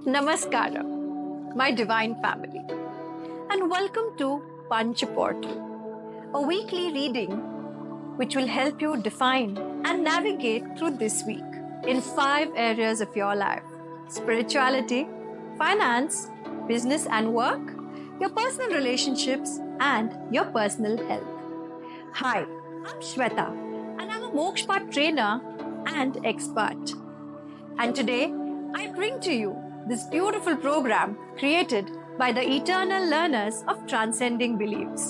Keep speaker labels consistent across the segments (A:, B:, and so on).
A: Namaskara, my divine family, and welcome to Panch Portal, a weekly reading which will help you define and navigate through this week in 5 areas of your life: spirituality, finance, business and work, your personal relationships, and your personal health. Hi, I'm Shweta, and I'm a Mokshpat trainer and expert. And today, I bring to you this beautiful program created by the eternal learners of transcending beliefs.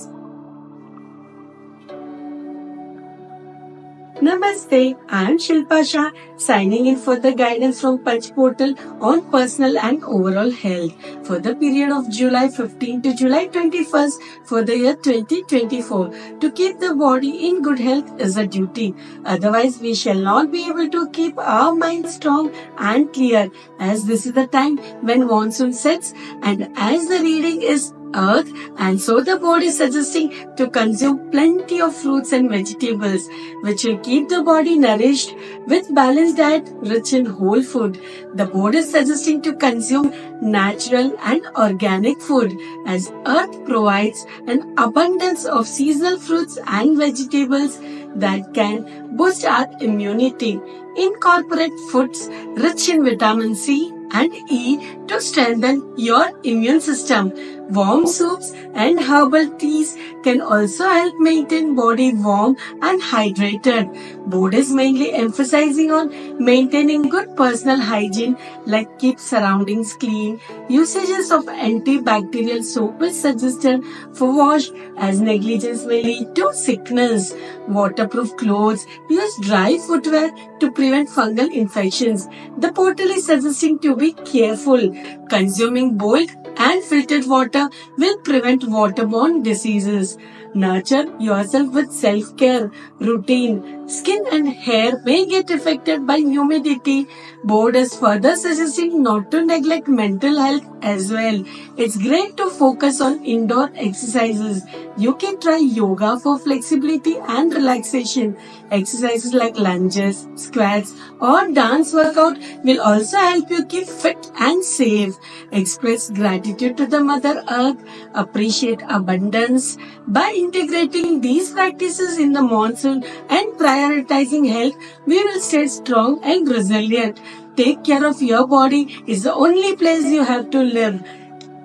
B: Namaste, I am Shilpa Shah, signing in for the guidance from Panch Portal on personal and overall health for the period of July 15 to July 21st for the year 2024. To keep the body in good health is a duty. Otherwise, we shall not be able to keep our mind strong and clear, as this is the time when monsoon sets and as the reading is earth, and so the body is suggesting to consume plenty of fruits and vegetables which will keep the body nourished with balanced diet rich in whole food. The board is suggesting to consume natural and organic food, as earth provides an abundance of seasonal fruits and vegetables that can boost our immunity. Incorporate foods rich in vitamin C and E to strengthen your immune system. Warm soups and herbal teas can also help maintain body warm and hydrated. Board is mainly emphasizing on maintaining good personal hygiene, like keep surroundings clean. Usages of antibacterial soap is suggested for wash, as negligence may lead to sickness. Waterproof clothes, use dry footwear to prevent fungal infections. The portal is suggesting to be careful. Consuming boiled and filtered water will prevent waterborne diseases. Nurture yourself with self-care routine. Skin and hair may get affected by humidity. Board is further suggesting not to neglect mental health as well. It's great to focus on indoor exercises. You can try yoga for flexibility and relaxation. Exercises like lunges, squats, or dance workout will also help you keep fit and safe. Express gratitude to the Mother Earth. Appreciate abundance. By integrating these practices in the monsoon and prioritizing health, we will stay strong and resilient. Take care of your body is the only place you have to live.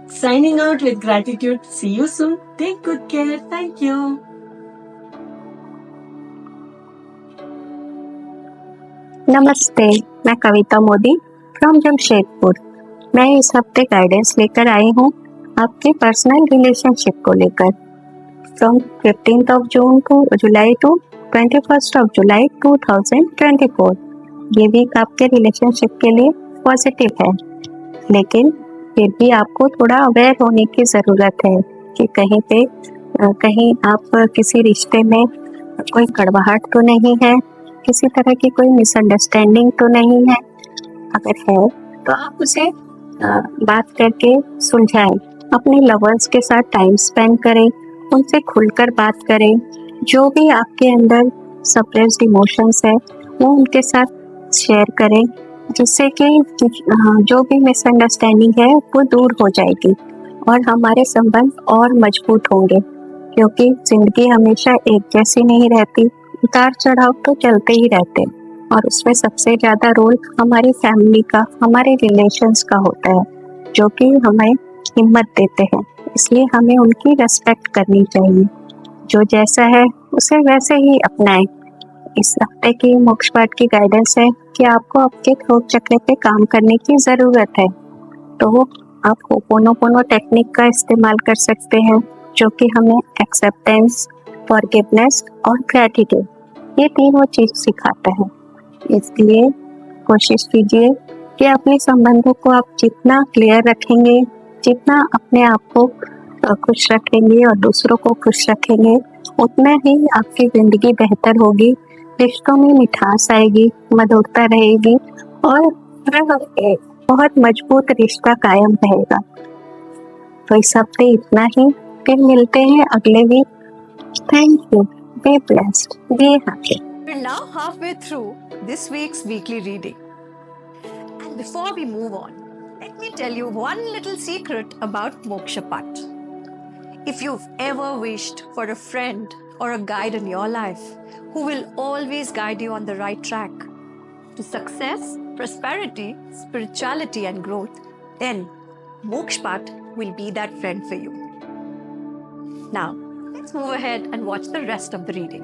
B: Signing out with gratitude. See you soon. Take good care. Thank you.
C: नमस्ते, मैं कविता Modi from Jamshedpur. मैं इस हफ्ते guidance लेकर आई हूँ आपके personal relationship को लेकर। From 15th of June to July to 21st of July 2024। ये वीक आपके रिलेशनशिप के लिए पॉजिटिव है, लेकिन फिर भी आपको थोड़ा अवेयर होने की ज़रूरत है कि कहीं आप किसी रिश्ते में कोई कड़वाहट तो नहीं है, किसी तरह की कोई मिसअंडरस्टैंडिंग तो नहीं है। अगर है तो आप उसे बात करके सुलझाएं। अपने लवर्स के साथ टाइम स्पेंड करें, उनसे खुलकर बात करें। जो भी आपके अंदर सप्रेस्ड इमोशंस है वो उनके साथ शेयर करें, जिससे कि जो भी मिसअंडरस्टैंडिंग है वो दूर हो जाएगी और हमारे संबंध और मजबूत होंगे। क्योंकि जिंदगी हमेशा एक जैसी नहीं रहती, उतार चढ़ाव तो चलते ही रहते हैं और उसमें सबसे ज़्यादा रोल हमारी फैमिली का, हमारे रिलेशंस का होता है, जो कि हमें हिम्मत देते हैं। इसलिए हमें उनकी रेस्पेक्ट करनी चाहिए। जो जैसा है उसे वैसे ही अपनाएं। इस हफ्ते की मोक्षपाठ की गाइडेंस है कि आपको आपके थ्रोट चक्र पे काम करने की ज़रूरत है, तो आप होपोनोपोनो टेक्निक का इस्तेमाल कर सकते हैं, जो कि हमें एक्सेप्टेंस, फॉरगिवनेस और ग्रैटिट्यूड, ये तीनों चीज़ सिखाता है। इसलिए कोशिश कीजिए कि अपने संबंधों को आप जितना क्लियर रखेंगे, जितना अपने आप को खुश रखेंगे और दूसरों को खुश रखेंगे, उतना ही आपकी ज़िंदगी बेहतर होगी, रिश्तों में मिठास आएगी, मधुरता रहेगी और बहुत मजबूत रिश्ता कायम रहेगा। तो इस हफ्ते इतना ही, फिर मिलते हैं अगले week. Thank you. Be blessed. Be happy.
A: We're now halfway through this week's weekly reading. And before we move on, let me tell you one little secret about Mokshapat. If you've ever wished for a friend or a guide in your life who will always guide you on the right track to success, prosperity, spirituality, and growth, then Mokshpat will be that friend for you. Now, let's move ahead and watch the rest of the reading.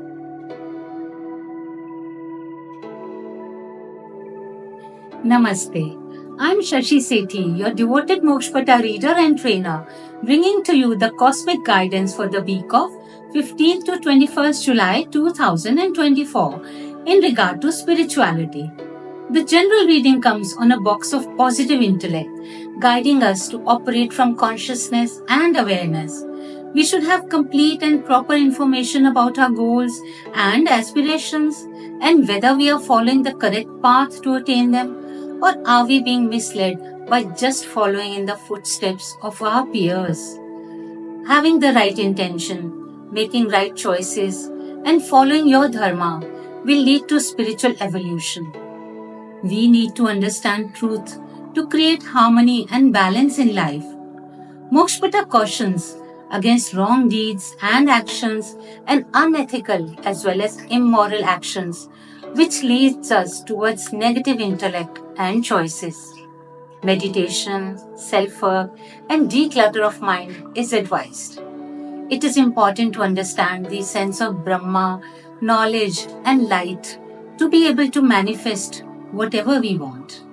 D: Namaste. I'm Shashi Sethi, your devoted Mokshpata reader and trainer, bringing to you the cosmic guidance for the week of 15th to 21st July 2024 in regard to spirituality. The general reading comes on a box of positive intellect, guiding us to operate from consciousness and awareness. We should have complete and proper information about our goals and aspirations and whether we are following the correct path to attain them, or are we being misled by just following in the footsteps of our peers? Having the right intention, making right choices, and following your dharma will lead to spiritual evolution. We need to understand truth to create harmony and balance in life. Mokshpata cautions against wrong deeds and actions and unethical as well as immoral actions, which leads us towards negative intellect and choices. Meditation, self-work, and declutter of mind is advised. It is important to understand the sense of Brahma, knowledge, and light to be able to manifest whatever we want.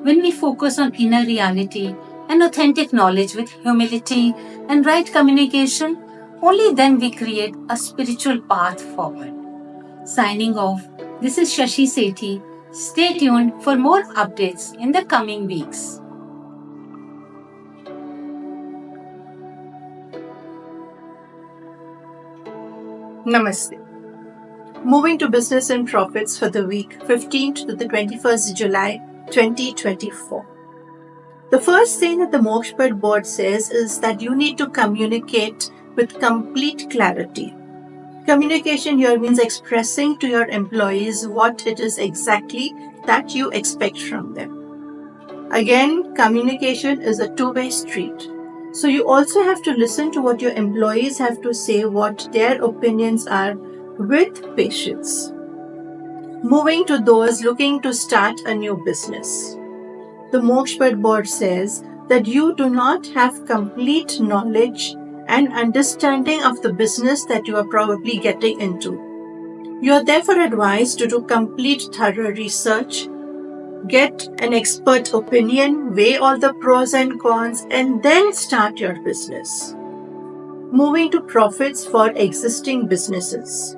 D: When we focus on inner reality and authentic knowledge with humility and right communication, only then we create a spiritual path forward. Signing off, this is Shashi Sethi. Stay tuned for more updates in the coming weeks.
E: Namaste. Moving to business and profits for the week 15th to the 21st July 2024. The first thing that the Mokshpat board says is that you need to communicate with complete clarity. Communication here means expressing to your employees what it is exactly that you expect from them. Again, communication is a two-way street. So you also have to listen to what your employees have to say, what their opinions are, with patience. Moving to those looking to start a new business. The Mokshpat board says that you do not have complete knowledge and understanding of the business that you are probably getting into. You are therefore advised to do complete thorough research, get an expert opinion, weigh all the pros and cons, and then start your business. Moving to profits for existing businesses.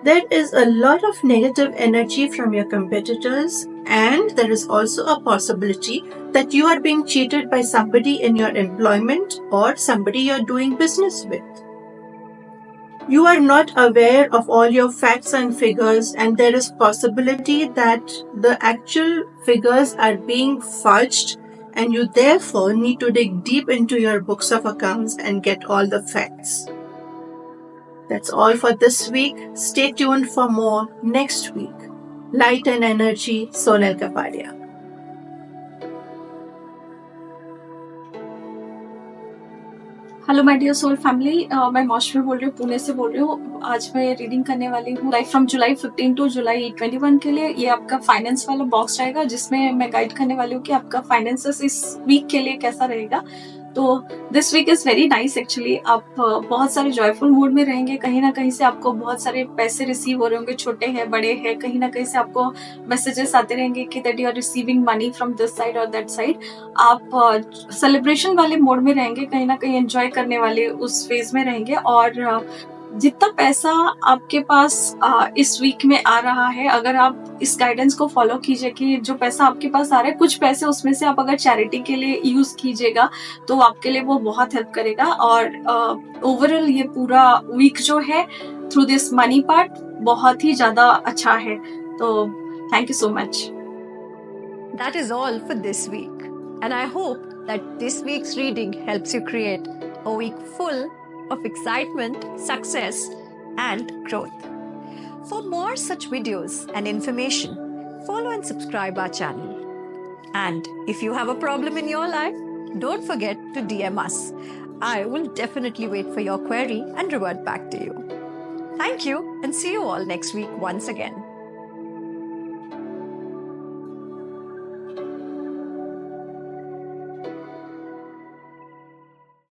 E: There is a lot of negative energy from your competitors, and there is also a possibility that you are being cheated by somebody in your employment or somebody you're doing business with. You are not aware of all your facts and figures, and there is possibility that the actual figures are being fudged, and you therefore need to dig deep into your books of accounts and get all the facts. That's all for this week. Stay tuned for more next week. Light and Energy, Sonal Kapadia.
F: Hello my dear soul family, मैं मौसमी बोल रही हूँ, पुणे से बोल रही हूँ। आज मैं रीडिंग करने वाली हूँ लाइक फ्रॉम जुलाई 15 टू जुलाई 21 के लिए। ये आपका फाइनेंस वाला बॉक्स रहेगा जिसमें मैं गाइड करने वाली हूँ कि आपका फाइनेंसेस इस वीक के लिए कैसा रहेगा। तो this week is very nice actually. आप बहुत सारे जॉयफुल मूड में रहेंगे। कहीं ना कहीं से आपको बहुत सारे पैसे रिसीव हो रहे होंगे, छोटे हैं बड़े हैं। कहीं ना कहीं से आपको मैसेजेस आते रहेंगे कि that you are receiving money from this side और दैट साइड। आप सेलिब्रेशन वाले मोड में रहेंगे, कहीं ना कहीं एंजॉय करने वाले उस फेज में रहेंगे। और जितना पैसा आपके पास इस वीक में आ रहा है, अगर आप इस गाइडेंस को फॉलो कीजिए कि जो पैसा आपके पास आ रहा है, कुछ पैसे उसमें से आप अगर चैरिटी के लिए यूज कीजिएगा तो आपके लिए वो बहुत हेल्प करेगा। और ओवरऑल ये पूरा वीक जो है थ्रू दिस मनी पार्ट बहुत ही ज्यादा अच्छा है। तो thank you so much.
A: That is all for this week, and I hope that this week's reading helps you create a week full of excitement, success, and growth. For more such videos and information, follow and subscribe our channel. And if you have a problem in your life, don't forget to DM us. I will definitely wait for your query and revert back to you. Thank you and see you all next week once again.